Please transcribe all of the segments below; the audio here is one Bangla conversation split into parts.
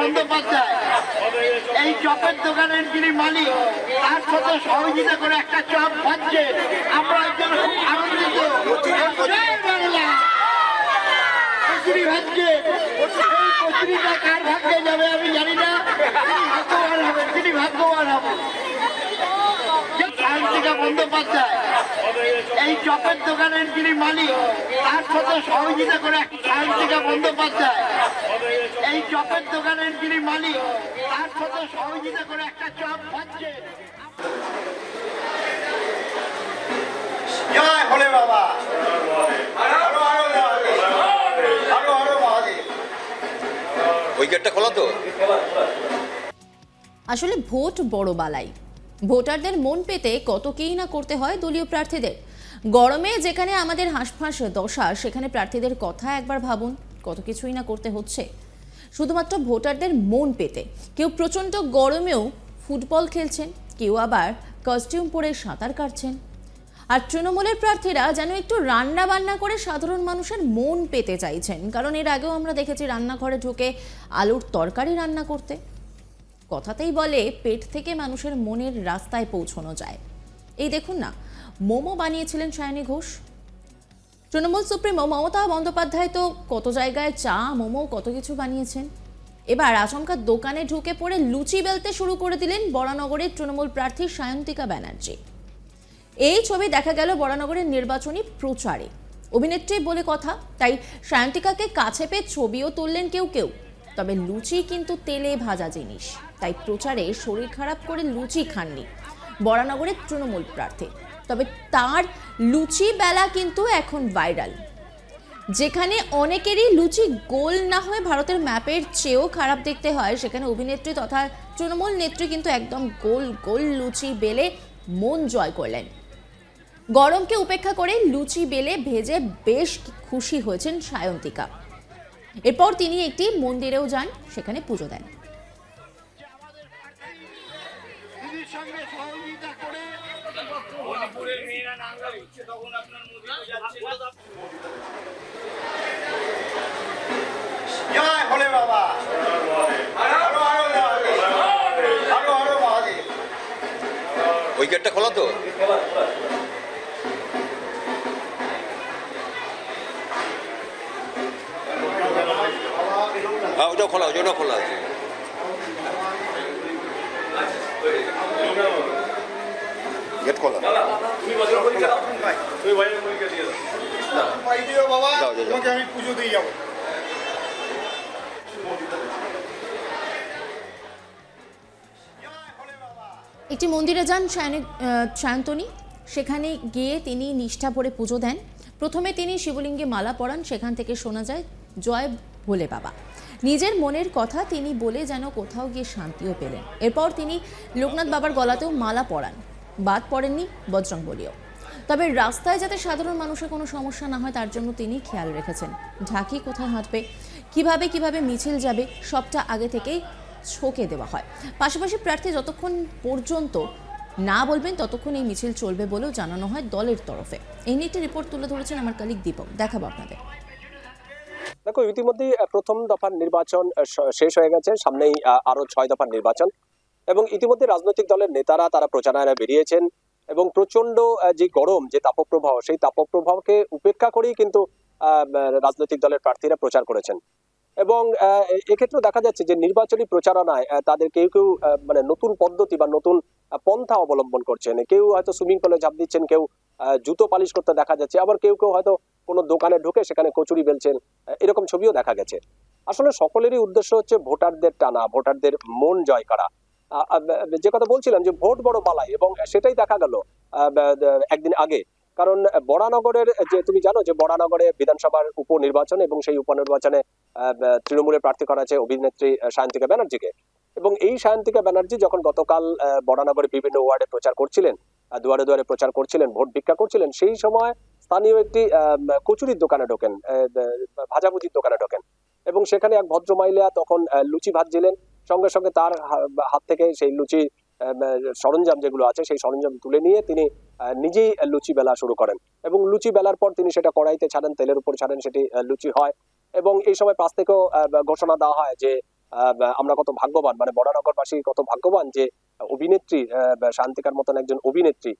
বন্দ্যোপাধ্যায় এই চপের দোকানের যিনি মালিক তার সাথে সহযোগিতা করে একটা চপ ভাজছে। আমরা একজন খুব আনন্দিত। বাংলা কচুরি ভাজছে, কচুরিটা কার ভাগ্যে যাবে আমি জানি না। ভাগ্যবান হবে, তিনি ভাগ্যবান হবে। সায়ন্তিকা বন্দ্যোপাধ্যায় এই চপের দোকানের যিনি মালিক তার সাথে সহযোগিতা করে সায়ন্তিকা বন্দ্যোপাধ্যায় এই চপের দোকানের যিনি মালিক তার সাথে সহযোগিতা করে একটা চপ ভাজছে। জয় ভোলে বাবা। ওই গেটটা খোলা তো। আসলে ভোট বড় বালাই। ভোটারদের মন পেতে কত কেই না করতে হয় দলীয় প্রার্থীদের। গরমে যেখানে আমাদের হাঁসফাঁস দশা, সেখানে প্রার্থীদের কথা একবার ভাবুন, কত কিছুই না করতে হচ্ছে শুধুমাত্র ভোটারদের মন পেতে। কেউ প্রচণ্ড গরমেও ফুটবল খেলছেন, কেউ আবার কস্টিউম পরে সাঁতার কাটছেন। আর তৃণমূলের প্রার্থীরা যেন একটু রান্না বান্না করে সাধারণ মানুষের মন পেতে চাইছেন, কারণ এর আগেও আমরা দেখেছি রান্নাঘরে ঢুকে আলুর তরকারি রান্না করতে। কথাতেই বলে পেট থেকে মানুষের মনের রাস্তায় পৌঁছানো যায়। এই দেখুন না, মোমো বানিয়েছিলেন সায়নী ঘোষ। তৃণমূল সুপ্রিমো মমতা বন্দ্যোপাধ্যায় তো কত জায়গায় চা, মোমো, কত কিছু বানিয়েছেন। এবার আচমকা দোকানে ঢুকে পড়ে লুচি বেলতে শুরু করে দিলেন বরানগরের তৃণমূল প্রার্থী সায়ন্তিকা ব্যানার্জি। এই ছবি দেখা গেল বরানগরের নির্বাচনী প্রচারে। অভিনেত্রী বলে কথা, তাই সায়ন্তিকাকে কাছে পেয়ে ছবিও তুললেন কেউ কেউ। তবে লুচি কিন্তু তেলে ভাজা জিনিস, তাই প্রচারে শরীর খারাপ করে লুচি খাননি বরানগরের তৃণমূল প্রার্থী। তবে তার লুচি বেলা কিন্তু এখন ভাইরাল। যেখানে অনেকেরই লুচি গোল না হয়ে ভারতের ম্যাপের চেয়েও খারাপ দেখতে হয়, সেখানে অভিনেত্রী তথা তৃণমূল নেত্রী কিন্তু একদম গোল গোল লুচি বেলে মন জয় করলেন। গরমকে উপেক্ষা করে লুচি বেলে ভেজে বেশ খুশি হয়েছেন সায়ন্তিকা। এরপর তিনি একটি মন্দিরেও যান, সেখানে পুজো দেন। জয় ভোলে বাবা। ওই গেটটা খোলা তো। হ্যাঁ, ওটাও খোলা, ওটাও খোলা আছে। গেট খোলা। আমি পুজো দিয়ে যাবো। একটি মন্দিরে যান সায়ন্তনী। সেখানে গিয়ে তিনি নিষ্ঠা ভরে পুজো দেন। প্রথমে তিনি শিবলিঙ্গে মালা পরান, সেখান থেকে শোনা যায় জয় ভোলে বাবা। নিজের মনের কথা তিনি বলে যেন কোথাও গিয়ে শান্তিও পেলেন। এরপর তিনি লোকনাথ বাবার গলাতেও মালা পরান, বাদ পড়েননি বজরংবলীও। তবে রাস্তায় যাতে সাধারণ মানুষের কোনো সমস্যা না হয় তার জন্য তিনি খেয়াল রেখেছেন। ঢাকি কোথায় হাঁটবে, কিভাবে মিছিল যাবে, সবটা আগে থেকেই ছকে দেওয়া হয়। পাশাপাশি প্রার্থী যতক্ষণ পর্যন্ত না বলবেন ততক্ষণ এই মিছিল চলবে বলেও জানানো হয় দলের তরফে। এই নিয়ে একটি রিপোর্ট তুলে ধরেছেন আমার কলিগ দীপক, দেখাবো আপনাদের। দেখো, ইতিমধ্যেই প্রথম দফার নির্বাচন শেষ হয়ে গেছে, সামনেই আরো 6 দফার নির্বাচন। এবং ইতিমধ্যে রাজনৈতিক দলের নেতারা তারা প্রচারণায় বেরিয়েছেন এবং প্রচন্ড যে গরম, যে তাপপ্রবাহ, সেই তাপপ্রবাহকে উপেক্ষা করেই কিন্তু রাজনৈতিক দলের প্রার্থীরা প্রচার করেছেন। এবং এক্ষেত্রে দেখা যাচ্ছে যে নির্বাচনী প্রচারণায় তাদের কেউ কেউ মানে নতুন পদ্ধতি বা নতুন পন্থা অবলম্বন করছেন। কেউ হয়তো সুইমিং পুলে ঝাঁপ দিচ্ছেন, কেউ জুতো পালিশ করতে দেখা যাচ্ছে, আবার কেউ কেউ হয়তো কোনো দোকানে ঢুকে সেখানে কচুরি বেলছেন, এরকম ছবিও দেখা গেছে। আসলে সকলেরই উদ্দেশ্য হচ্ছে ভোটারদের টানা, ভোটারদের মন জয় করা। যে কথা বলছিলাম যে ভোট বড় বালাই, এবং সেটাই দেখা গেল একদিন আগে। কারণ বরানগরের যে তুমি জানো যে বরানগরে বিধানসভার উপনির্বাচন, এবং সেই উপনির্বাচনে তৃণমূলের প্রার্থী করা আছে অভিনেত্রী সায়ন্তিকা ব্যানার্জিকে। এবং এই সায়ন্তিকা ব্যানার্জি যখন গতকাল বরানগরে বিভিন্ন ওয়ার্ডে প্রচার করছিলেন, দুয়ারে দুয়ারে প্রচার করছিলেন, ভোট ভিক্ষা করছিলেন, সেই সময় স্থানীয় একটি কচুরির দোকানে ঢোকেন, ভাজাভুজির দোকানে ঢোকেন। এবং সেখানে এক ভদ্র মহিলা তখন লুচি ভাজছিলেন। সঙ্গে সঙ্গে তার হাত থেকে সেই লুচি সরঞ্জাম যেগুলো আছে সেই সরঞ্জাম তুলে নিয়ে তিনি নিজেই লুচি বেলা শুরু করেন। এবং লুচি বেলার পর তিনি সেটা কড়াইতে ছাড়েন, তেলের উপর ছাড়েন, সেটি লুচি হয়। এবং এই সময় পাশ থেকেও ঘোষণা দেওয়া হয় যে আমরা কত ভাগ্যবান, মানে বরানগরবাসী কত ভাগ্যবান যে অভিনেত্রী শান্তিকার মতন একজন অভিনেত্রী,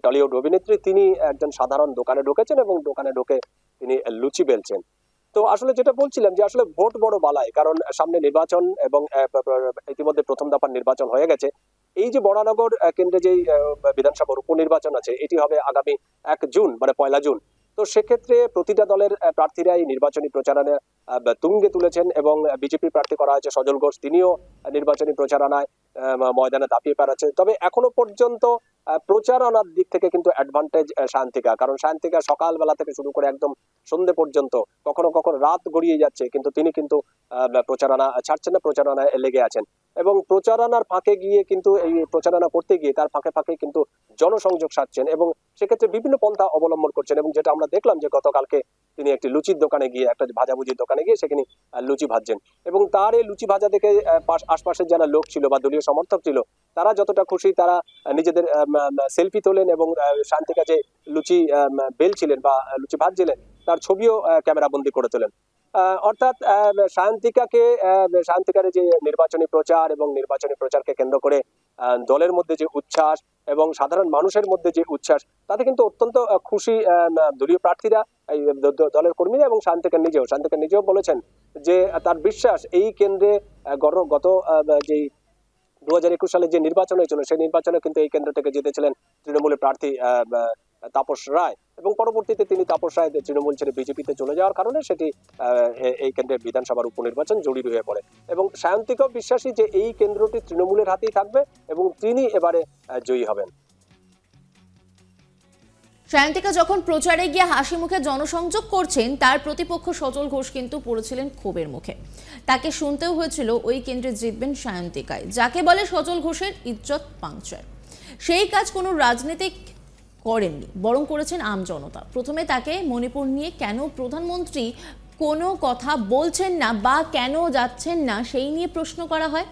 টলিউড অভিনেত্রী, তিনি একজন সাধারণ দোকানে ঢুকেছেন এবং দোকানে ঢুকে তিনি লুচি বেলছেন। তো আসলে যেটা বলছিলাম যে আসলে ভোট বড় বালাই, কারণ সামনে নির্বাচন এবং ইতিমধ্যে প্রথম দফার নির্বাচন হয়ে গেছে। এই যে বরানগর কেন্দ্রে যে বিধানসভার উপনির্বাচন আছে, এটি হবে আগামী 1 জুন, মানে 1 জুন। তো সেক্ষেত্রে প্রতিটা দলের প্রার্থীরাই নির্বাচনী প্রচারণা তুঙ্গে তুলেছেন এবং বিজেপি প্রার্থী করা হয়েছে সজল ঘোষ, তিনিও নির্বাচনী প্রচারণায় ময়দানে দাপিয়ে বেড়াচ্ছে। তবে এখনো পর্যন্ত প্রচারণার দিক থেকে কিন্তু অ্যাডভান্টেজ শান্তিকা, কারণ শান্তিকা সকালবেলা থেকে শুরু করে একদম সন্ধ্যে পর্যন্ত, কখনো কখনো রাত গড়িয়ে যাচ্ছে, কিন্তু তিনি কিন্তু প্রচারণা ছাড়ছেন না, প্রচারণায় লেগে আছেন। এবং প্রচারণার ফাঁকে গিয়ে কিন্তু এই প্রচারণা করতে গিয়ে তার ফাঁকে ফাঁকে কিন্তু জনসংযোগ সাধছেন এবং সেক্ষেত্রে বিভিন্ন পন্থা অবলম্বন করছেন। এবং যেটা আমরা দেখলাম যে গতকালকে তিনি একটি লুচির দোকানে গিয়ে, একটা ভাজাভুজির দোকানে গিয়ে সেখানে লুচি ভাজছেন এবং তার এই লুচি ভাজা দেখে আশপাশের যারা লোক ছিল বা দলীয় সমর্থক ছিল, তারা যতটা খুশি, তারা নিজেদের সেলফি তোলেন এবং শান্তিকা যে লুচি বেলছিলেন বা লুচি ভাজছিলেন তার ছবিও ক্যামেরা বন্দি করে তোলেন। অর্থাৎ শান্তিকার যে নির্বাচনী প্রচার এবং নির্বাচনী প্রচারকে কেন্দ্র করে দলের মধ্যে যে উচ্ছ্বাস এবং সাধারণ মানুষের মধ্যে যে উচ্ছ্বাস, তাতে কিন্তু অত্যন্ত খুশি দলীয় প্রার্থীরা, দলের কর্মীরা এবং শান্তিকা নিজেও বলেছেন যে তার বিশ্বাস এই কেন্দ্রে গত যে 2021 সালে যে নির্বাচন হয়েছিল, সেই নির্বাচনে কিন্তু এই কেন্দ্র থেকে জিতেছিলেন তৃণমূলের প্রার্থী তাপস রায় এবং পরবর্তীতে তিনি তাপস রায় তৃণমূল ছেড়ে বিজেপিতে চলে যাওয়ার কারণে সেটি এই কেন্দ্রের বিধানসভার উপনির্বাচন জড়িত হয়ে পড়ে। এবং শান্তিকাও বিশ্বাসী যে এই কেন্দ্রটি তৃণমূলের হাতেই থাকবে এবং তিনি এবারে জয়ী হবেন। সায়ন্তিকা যখন প্রচারে গিয়ে হাসি মুখে জনসংযোগ করছেন, তার প্রতিপক্ষ সজল ঘোষ কিন্তু পড়েছিলেন ক্ষোভের মুখে। তাকে শুনতেও হয়েছিল ওই কেন্দ্রে জিতবেন সায়ন্তিকায়, যাকে বলে সজল ঘোষের ইজ্জত পাংচার। সেই কাজ কোনো রাজনীতিক করেননি, বরং করেছেন আমজনতা। প্রথমে তাকে মণিপুর নিয়ে কেন প্রধানমন্ত্রী কোনো কথা বলছেন না বা কেন যাচ্ছেন না সেই নিয়ে প্রশ্ন করা হয়।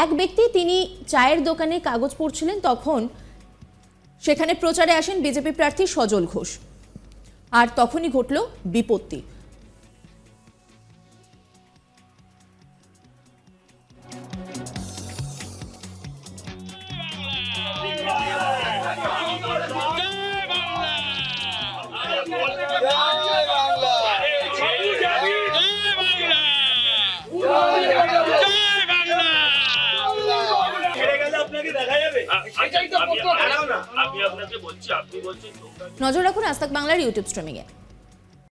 এক ব্যক্তি, তিনি চায়ের দোকানে কাগজ পড়ছিলেন, তখন সেখানে প্রচারে আসেন বিজেপি প্রার্থী সজল ঘোষ, আর তখনই ঘটল বিপত্তি। নজর রাখুন আজ তাক বাংলার ইউটিউব স্ট্রিমিংয়ে।